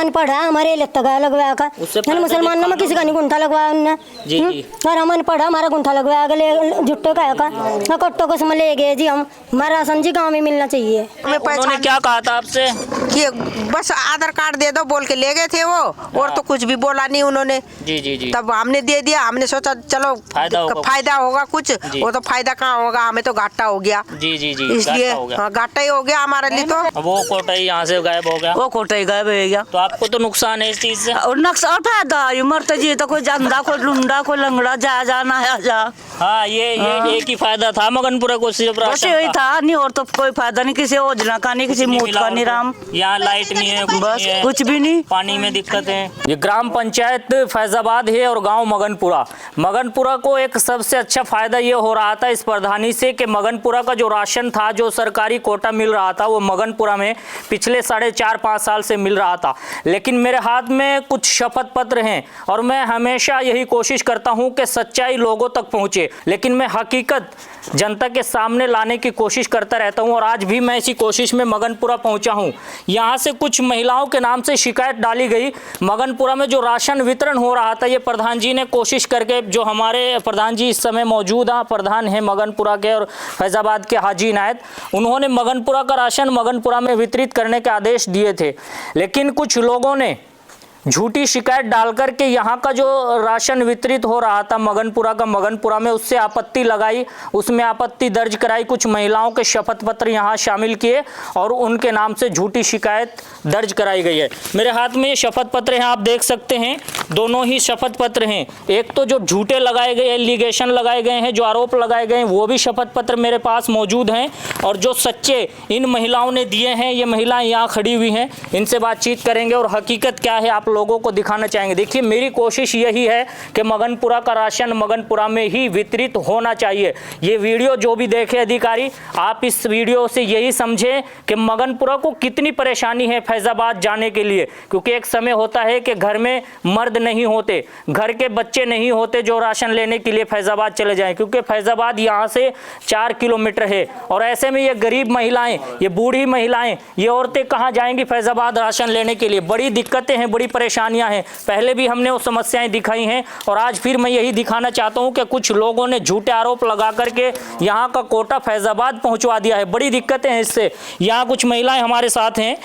हमन पढ़ा हमारे लगता गया लगवाया का मुसलमान ने किसी का नहीं गुंठा लगवाया उनने और हमन पढ़ा हमारा गुंठा लगवाया गए जुट्टे का कट्टो को समझ ले गए जी हम हमारा राशन जी गाँव में मिलना चाहिए। उन्होंने क्या कहा था आपसे कि बस आधार कार्ड दे दो बोल के ले गए थे वो और तो कुछ भी बोला नहीं उन्होंने। जी तब हमने दे दिया, हमने सोचा चलो फायदा होगा कुछ, वो तो फायदा कहाँ होगा, हमें तो घाटा हो गया। जी इसलिए घाटा ही हो गया हमारे लिए। तो वो कोटाई यहाँ से गायब हो गया, वो कोटाई गायब हो गया। तो आपको तो नुकसान है इस चीज से। और नुकसान फायदा मरते जी तो कोई जंदा कोई लुंडा कोई लंगड़ा जा ना जा। हाँ ये एक ही फायदा था मगनपुरा को सिर्फ बस यही था, नहीं और तो कोई फायदा नहीं, किसी योजना का नहीं, किसी मूत का नहीं। राम यहाँ लाइट नहीं है, बस कुछ भी नहीं, पानी में दिक्कत है। ये ग्राम पंचायत फैजाबाद है और गांव मगनपुरा को एक सबसे अच्छा फायदा ये हो रहा था इस प्रधानी से कि मगनपुरा का जो राशन था, जो सरकारी कोटा मिल रहा था, वो मगनपुरा में पिछले 4.5 साल से मिल रहा था। लेकिन मेरे हाथ में कुछ शपथ पत्र हैं और मैं हमेशा यही कोशिश करता हूं कि सच्चाई लोगों तक पहुंचे, लेकिन मैं हकीकत जनता के सामने लाने की कोशिश करता रहता हूं और आज भी मैं इसी कोशिश में मगनपुरा पहुंचा हूं। यहां से कुछ महिलाओं के नाम से शिकायत डाली गई। मगनपुरा में जो राशन वितरण हो रहा था, ये प्रधान जी ने कोशिश करके, जो हमारे प्रधान जी इस समय मौजूद हैं, प्रधान हैं मगनपुरा के और फैजाबाद के हाजी इनायत, उन्होंने मगनपुरा का राशन मगनपुरा में वितरित करने के आदेश दिए थे। लेकिन कुछ लोगों ने झूठी शिकायत डालकर के यहाँ का जो राशन वितरित हो रहा था मगनपुरा में, उससे आपत्ति लगाई, उसमें आपत्ति दर्ज कराई। कुछ महिलाओं के शपथ पत्र यहाँ शामिल किए और उनके नाम से झूठी शिकायत दर्ज कराई गई है। मेरे हाथ में ये शपथ पत्र हैं, आप देख सकते हैं, दोनों ही शपथ पत्र हैं। एक तो जो झूठे लगाए गए, एलिगेशन लगाए गए हैं, जो आरोप लगाए गए हैं, वो भी शपथ पत्र मेरे पास मौजूद हैं, और जो सच्चे इन महिलाओं ने दिए हैं, ये महिलाएं यहाँ खड़ी हुई हैं, इनसे बातचीत करेंगे और हकीकत क्या है आप लोगों को दिखाना चाहेंगे। देखिए, मेरी कोशिश यही है कि मगनपुरा का राशन मगनपुरा में ही वितरित होना चाहिए। ये वीडियो जो भी देखे अधिकारी, आप इस वीडियो से यही समझें कि मगनपुरा को कितनी परेशानी है फैजाबाद जाने के लिए, क्योंकि एक समय होता है कि घर में मर्द नहीं होते, घर के बच्चे नहीं होते जो राशन लेने के लिए फैजाबाद चले जाएं, क्योंकि फैजाबाद यहाँ से 4 किलोमीटर है। और ऐसे में ये गरीब महिलाएं, ये बूढ़ी महिलाएं, ये औरतें कहाँ जाएंगी फैजाबाद राशन लेने के लिए। बड़ी दिक्कतें हैं, बड़ी परेशानियां हैं। पहले भी हमने वो समस्याएं दिखाई हैं और आज फिर मैं यही दिखाना चाहता हूं कि कुछ लोगों ने झूठे आरोप लगा करके यहाँ का कोटा फैजाबाद पहुंचवा दिया है। बड़ी दिक्कतें हैं इससे। यहाँ कुछ महिलाएं हमारे साथ हैं।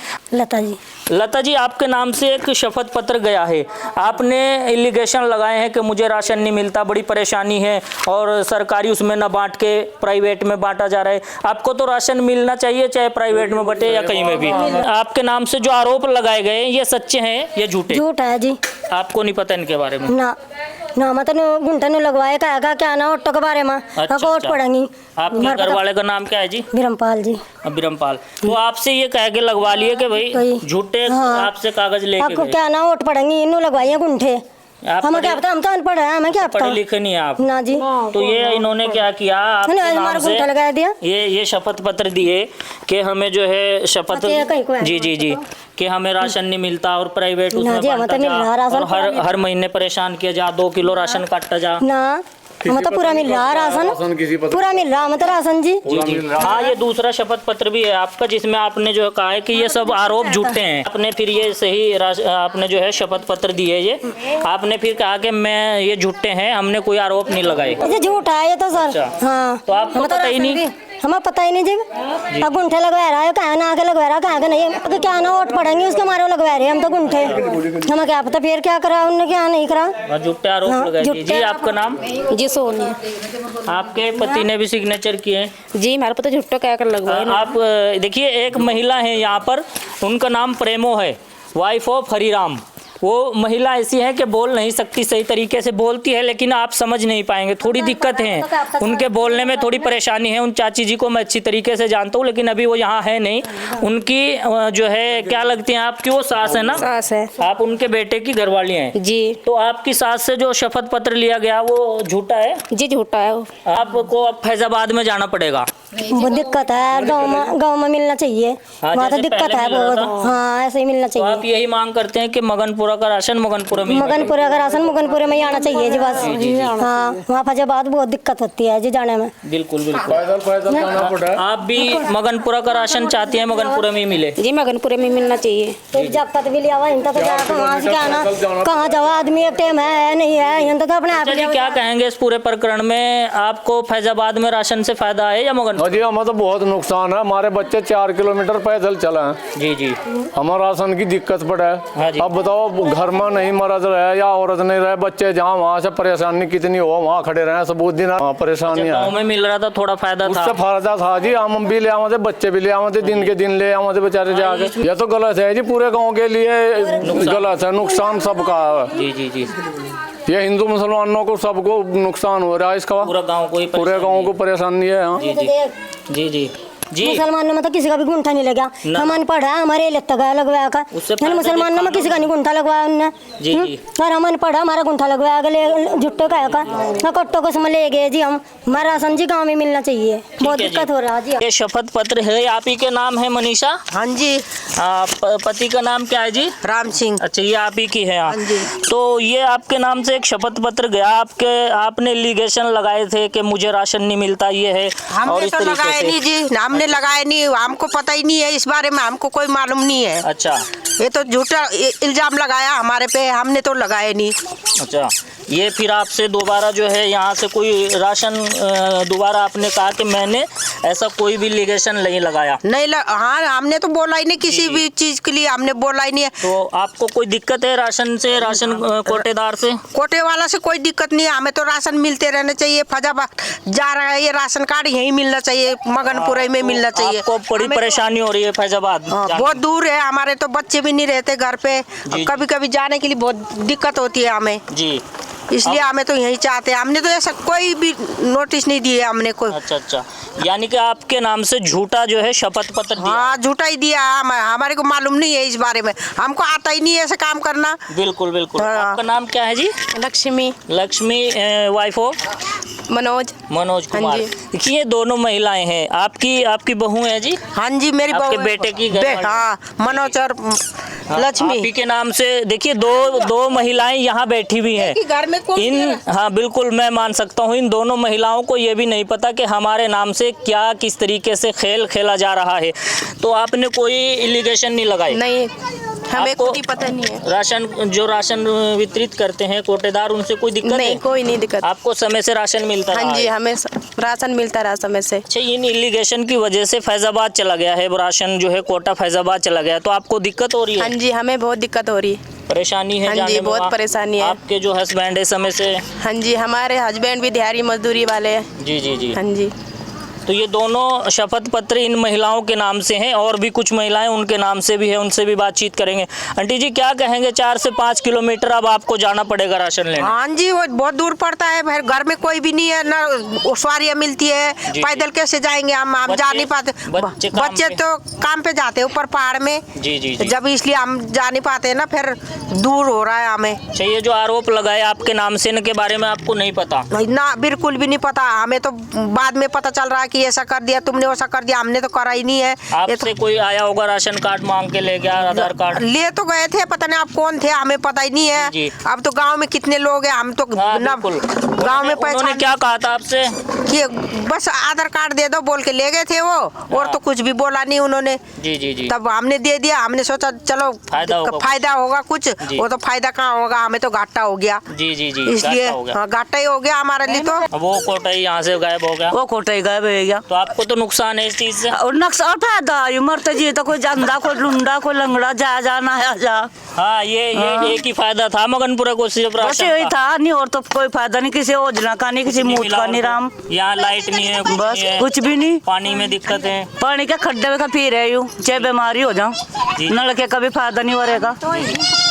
लता जी, आपके नाम से एक शपथ पत्र गया है, आपने एलिगेशन लगाए हैं कि मुझे राशन नहीं मिलता, बड़ी परेशानी है और सरकारी उसमें न बांट के प्राइवेट में बांटा जा रहा है। आपको तो राशन मिलना चाहिए, चाहे प्राइवेट में बटे या कहीं में भी। आपके नाम से जो आरोप लगाए गए ये सच्चे हैं या झूठे? झूठ है जी। आपको नहीं पता इनके बारे में? ना मतलब गुंठा ने लगवाए क्या ना ऑटो के बारे में वोट पड़ेंगी। आपके घर वाले का नाम क्या है जी? बिरमपाल जी। बिरमपाल। तो आपसे ये कह के लगवा लिए कि भाई झूठे आपसे कागज लेके आपको क्या ना वोट पड़ेंगी, इन्हों लगवाइए गुंठे। हमें क्या पता, हम तो अनपढ़ हैं, हमें क्या पता, पढ़े लिखे नहीं है आप ना जी। तो ये इन्होंने क्या किया, हमारा गुंठा लगा दिया। ये शपथ पत्र दिए कि हमें जो है शपथ जी कि हमें राशन नहीं मिलता और प्राइवेट उसमें बांटा जा और हर महीने परेशान किया जा, 2 किलो राशन काटा जा ना। हमें तो पूरा मिल रहा राशन, पूरा मिल रहा हमें तो राशन जी। हाँ, ये दूसरा शपथ पत्र भी है आपका जिसमें आपने जो कहा है कि ये सब आरोप झूठे हैं। आपने फिर ये सही आपने जो है शपथ पत्र दिए, ये आपने फिर कहा कि मैं ये झूठे हैं, हमने कोई आरोप नहीं लगाए। ये झूठा है ये तो सर। हाँ, तो आपको पता ही नहीं? हमें पता ही नहीं जी। अब गुंठे लगवा रहा है, कहाँ ना आके लगवा रहा, कहाँ के नहीं, तो क्या ना वोट पड़ेंगे उसके हमारे लगवा रहे हम तो गुंठे। हमें क्या पता फिर क्या करा उन्होंने, क्या नहीं करा। झूठे आरोप लगाए। जी, आपका नाम? जी सोनिया। आपके पति ने भी सिग्नेचर किए? जी, हमारे पता झूठा क्या कर लगवाए। आप देखिए, एक महिला है यहाँ पर, उनका नाम प्रेमो है, वाइफ ऑफ हरिराम। वो महिला ऐसी है कि बोल नहीं सकती, सही तरीके से बोलती है लेकिन आप समझ नहीं पाएंगे, थोड़ी दिक्कत है उनके बोलने में, थोड़ी परेशानी है। उन चाची जी को मैं अच्छी तरीके से जानता हूँ लेकिन अभी वो यहाँ है नहीं। उनकी जो है क्या लगती है आपकी, वो सास है ना? सास है। आप उनके बेटे की घरवाली हैं जी। तो आपकी सास से जो शपथ पत्र लिया गया वो झूठा है? जी झूठा है। आपको अब फैजाबाद में जाना पड़ेगा। बहुत दिक्कत है, गाँव में मिलना चाहिए। हाँ, वहाँ तो जैसे दिक्कत पहले है मिल रहा बहुत। हाँ, ऐसे ही मिलना तो आप चाहिए। यही मांग करते हैं कि मगनपुरा का राशन मगनपुरा में ही मिले? मगनपुरा का राशन मगनपुरे में ही आना चाहिए जी बस। हाँ, वहाँ फैजाबाद बहुत दिक्कत होती है जी जाने में। बिल्कुल बिल्कुल। आप भी मगनपुरा का राशन चाहती हैं मगनपुरा में ही मिले? जी मगनपुरे में मिलना चाहिए। फिर जब तक भी लिया हुआ इनका तो वहाँ से क्या आना, कहाँ जाओ आदमी, एक टाइम है नहीं है, इनका तो अपने आप अच्छा जी, क्या कहेंगे इस पूरे प्रकरण में? आपको फैजाबाद में राशन से फायदा है या मगनपुरा? जी हमें तो बहुत नुकसान है। हमारे बच्चे 4 किलोमीटर पैदल चले हैं। जी जी। हमारा राशन की दिक्कत पड़ा हाँ है। जी। अब बताओ, घर में नहीं मर्द रहे या औरत नहीं रहे, बच्चे जहाँ वहाँ से परेशानी कितनी हो वहाँ खड़े रहे, सबूत दिन परेशानी है। गाँव में मिल रहा था, थोड़ा फायदा था। उससे फायदा था जी, हम भी ले आवे थे, बच्चे भी ले आवे थे, दिन के दिन ले आवे थे बेचारे जाके। ये तो गलत है जी, पूरे गाँव के लिए गलत है, नुकसान सबका है। जी जी जी। ये हिंदू मुसलमानों को सबको नुकसान हो रहा है इसका, पूरा गाँव को ही पूरे गाँव को परेशानी है। हाँ जी जी जी जी। मुसलमानों में तो किसी का भी गुंठा नहीं लगा। हम अनपढ़ है, हमारे लगता गया लगवाया का। मुसलमानों में किसी का नहीं गुंठा लगवाया उनने। जी जी। और हम अनपढ़ है, हमारा गुंठा लगवाया गया जुट्टो का कट्टो को समझ ले गए जी हम। हमारा राशन जी गाँव में मिलना चाहिए, बहुत है जी। दिक्कत हो रहा है जी। ये शपथ पत्र है, आप ही के नाम है मनीषा? हाँ जी। पति का नाम क्या है जी? राम सिंह। अच्छा, ये आप ही की है। हाँ जी। तो ये आपके नाम से एक शपथ पत्र गया, आपने एलिगेशन लगाए थे कि मुझे राशन नहीं मिलता, ये है। और हमने इस तो तरीके लगाया से नहीं जी, हमने लगाया नहीं, हमको पता ही नहीं है इस बारे में, हमको कोई मालूम नहीं है। अच्छा ये तो झूठा इल्जाम लगाया हमारे पे, हमने तो लगाया नहीं। अच्छा। ये फिर आपसे दोबारा जो है यहाँ से कोई राशन दोबारा आपने कहा कि मैंने ऐसा कोई भी एलिगेशन नहीं लगाया? नहीं हाँ, हमने तो बोला ही नहीं किसी भी चीज के लिए, हमने बोला ही नहीं है। तो आपको कोई दिक्कत है राशन से, राशन कोटेदार से? कोटे वाला से कोई दिक्कत नहीं है, हमें तो राशन मिलते रहना चाहिए। फैजाबाद जा रहा है ये राशन कार्ड, यहीं मिलना चाहिए, मगनपुरा में मिलना चाहिए। आपको बड़ी परेशानी हो रही है फैजाबाद? बहुत दूर है, हमारे तो बच्चे भी नहीं रहते घर पे, कभी कभी जाने के लिए बहुत दिक्कत होती है हमें जी। इसलिए हमें तो यही चाहते हैं। हमने तो ऐसा कोई भी नोटिस नहीं दिए हमने कोई। अच्छा अच्छा, यानी कि आपके नाम से झूठा जो है शपथ पत्र दिया? हाँ, झूठा ही दिया। हमारे को मालूम नहीं है इस बारे में, हमको आता ही नहीं है ऐसा काम करना। बिल्कुल बिल्कुल। हाँ। आपका नाम क्या है जी? लक्ष्मी। Lakshmi, wife of Manoj Kumar. जी। देखिए, ये दोनों महिलाएं हैं। आपकी बहू है जी? हाँ जी, मेरी आपके बहू है। बेटे की घर वाली? हाँ, मनोज और लक्ष्मी। आप ही के नाम से। देखिए, दो महिलाएं यहाँ बैठी हुई हैं। घर में कौन इन हाँ बिल्कुल, मैं मान सकता हूँ, इन दोनों महिलाओं को ये भी नहीं पता कि हमारे नाम से क्या किस तरीके से खेल खेला जा रहा है। तो आपने कोई एलिगेशन नहीं लगाई? नहीं, हमें आपको कोई पता नहीं है। राशन वितरित करते हैं कोटेदार, उनसे कोई दिक्कत नहीं, है? कोई नहीं दिक्कत। आपको समय से राशन मिलता हाँ रहा जी, है? हमें राशन मिलता रहा समय से। अच्छा, इन एलिगेशन की वजह से फैजाबाद चला गया है, राशन जो है कोटा फैजाबाद चला गया, तो आपको दिक्कत हो रही है? हाँ जी, हमें बहुत दिक्कत हो रही है। परेशानी है? हाँ जाने जी, में बहुत वहाँ? परेशानी है। आपके जो हस्बैंड है समय से? हाँ जी, हमारे हस्बैंड भी दिहाड़ी मजदूरी वाले हैं। जी जी जी। हाँ जी। तो ये दोनों शपथ पत्र इन महिलाओं के नाम से हैं, और भी कुछ महिलाएं उनके नाम से भी है, उनसे भी बातचीत करेंगे। आंटी जी, क्या कहेंगे? 4 से 5 किलोमीटर अब आपको जाना पड़ेगा राशन लेने। हाँ जी, वो बहुत दूर पड़ता है, फिर घर में कोई भी नहीं है, ना सवारियाँ मिलती है, पैदल कैसे जाएंगे हम जा नहीं पाते। बच्चे तो काम पे जाते हैं ऊपर पहाड़ में। जी जी जी। जब इसलिए हम जा नहीं पाते ना, फिर दूर हो रहा है हमें। अच्छा, ये जो आरोप लगाए आपके नाम से, इनके बारे में आपको नहीं पता? ना, बिल्कुल भी नहीं पता हमें तो, बाद में पता चल रहा है कि ऐसा कर दिया तुमने, वैसा कर दिया, हमने तो करा ही नहीं है। आपसे कोई आया होगा राशन कार्ड मांग के ले गया, आधार कार्ड ले तो गए थे, पता नहीं आप कौन थे, हमें पता ही नहीं है। जी। अब तो गांव में कितने लोग हैं, हम तो ना गांव में उन्होंने क्या कहा था आपसे? कि बस आधार कार्ड दे दो बोल के ले गए थे वो, और तो कुछ भी बोला नहीं उन्होंने। जी जी जी। तब हमने दे दिया, हमने सोचा चलो फायदा होगा कुछ, वो तो फायदा कहाँ होगा, हमें तो घाटा हो गया। जी जी जी, इसलिए घाटा ही हो गया हमारे लिए। तो वो कोटा ही यहाँ से गायब हो गया? वो कोटा ही गायब हो गया। तो आपको तो नुकसान है इस चीज से? और नुकसान फायदा मरते जी, तो कोई जंदा कोई लुंडा कोई लंगड़ा जा ना जा। हाँ, ये एक ही फायदा था मगनपुरा को, सिर्फ बस राशन यही का। था, नहीं और तो कोई फायदा नहीं, किसी योजना का नहीं, किसी मूत का नहीं। राम, यहाँ लाइट नहीं है, कुछ बस नहीं है, कुछ भी नहीं। पानी में दिक्कत है, पानी के खड्डे में का पी रहे यूँ, चाहे बीमारी हो जाऊं, नल के कभी फायदा नहीं हो रहेगा।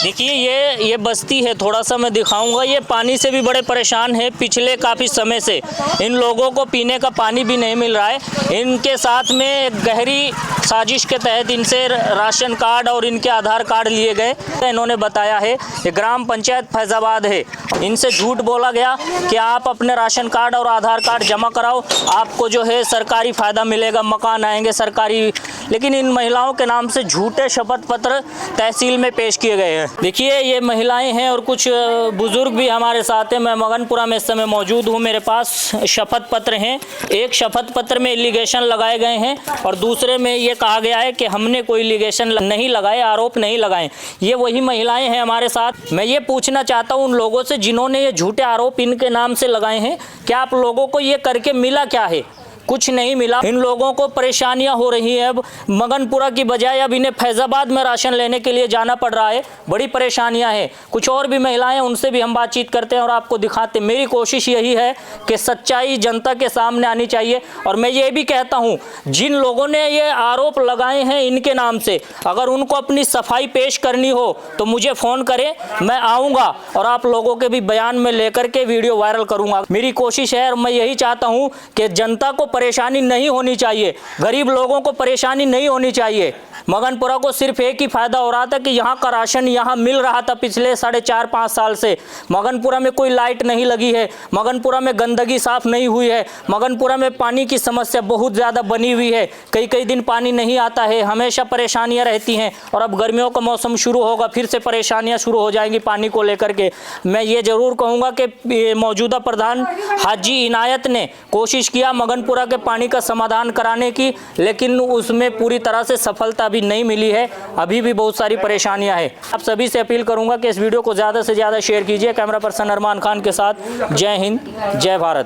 देखिए ये बस्ती है, थोड़ा सा मैं दिखाऊंगा। ये पानी से भी बड़े परेशान है पिछले काफ़ी समय से। इन लोगों को पीने का पानी भी नहीं मिल रहा है। इनके साथ में एक गहरी साजिश के तहत इनसे राशन कार्ड और इनके आधार कार्ड लिए गए। इन्होंने बताया है ये ग्राम पंचायत फैजाबाद है, इनसे झूठ बोला गया कि आप अपने राशन कार्ड और आधार कार्ड जमा कराओ, आपको जो है सरकारी फ़ायदा मिलेगा, मकान आएंगे सरकारी। लेकिन इन महिलाओं के नाम से झूठे शपथ पत्र तहसील में पेश किए गए हैं। देखिए ये महिलाएं हैं और कुछ बुजुर्ग भी हमारे साथ हैं। मैं मगनपुरा में इस समय मौजूद हूँ। मेरे पास शपथ पत्र हैं। एक शपथ पत्र में एलिगेशन लगाए गए हैं और दूसरे में ये कहा गया है कि हमने कोई एलिगेशन नहीं लगाए, आरोप नहीं लगाए। ये वही महिलाएं हैं हमारे साथ। मैं ये पूछना चाहता हूँ उन लोगों से जिन्होंने ये झूठे आरोप इनके नाम से लगाए हैं, क्या आप लोगों को ये करके मिला क्या है? कुछ नहीं मिला। इन लोगों को परेशानियां हो रही हैं। अब मगनपुरा की बजाय अब इन्हें फैजाबाद में राशन लेने के लिए जाना पड़ रहा है। बड़ी परेशानियां हैं। कुछ और भी महिलाएं, उनसे भी हम बातचीत करते हैं और आपको दिखाते हैं। मेरी कोशिश यही है कि सच्चाई जनता के सामने आनी चाहिए। और मैं ये भी कहता हूं, जिन लोगों ने ये आरोप लगाए हैं इनके नाम से, अगर उनको अपनी सफाई पेश करनी हो तो मुझे फ़ोन करें, मैं आऊँगा और आप लोगों के भी बयान में लेकर के वीडियो वायरल करूँगा। मेरी कोशिश है और मैं यही चाहता हूँ कि जनता को परेशानी नहीं होनी चाहिए, गरीब लोगों को परेशानी नहीं होनी चाहिए। मगनपुरा को सिर्फ एक ही फायदा हो रहा था कि यहाँ का राशन यहाँ मिल रहा था पिछले 4.5 साल से। मगनपुरा में कोई लाइट नहीं लगी है, मगनपुरा में गंदगी साफ नहीं हुई है, मगनपुरा में पानी की समस्या बहुत ज़्यादा बनी हुई है। कई दिन पानी नहीं आता है, हमेशा परेशानियाँ रहती हैं। और अब गर्मियों का मौसम शुरू होगा, फिर से परेशानियाँ शुरू हो जाएंगी पानी को लेकर के। मैं ये ज़रूर कहूँगा कि मौजूदा प्रधान हाजी इनायत ने कोशिश किया मगनपुरा के पानी का समाधान कराने की, लेकिन उसमें पूरी तरह से सफलता भी नहीं मिली है। अभी भी बहुत सारी परेशानियां हैं। आप सभी से अपील करूंगा कि इस वीडियो को ज़्यादा से ज़्यादा शेयर कीजिए। कैमरा पर्सन अरमान खान के साथ, जय हिंद, जय भारत।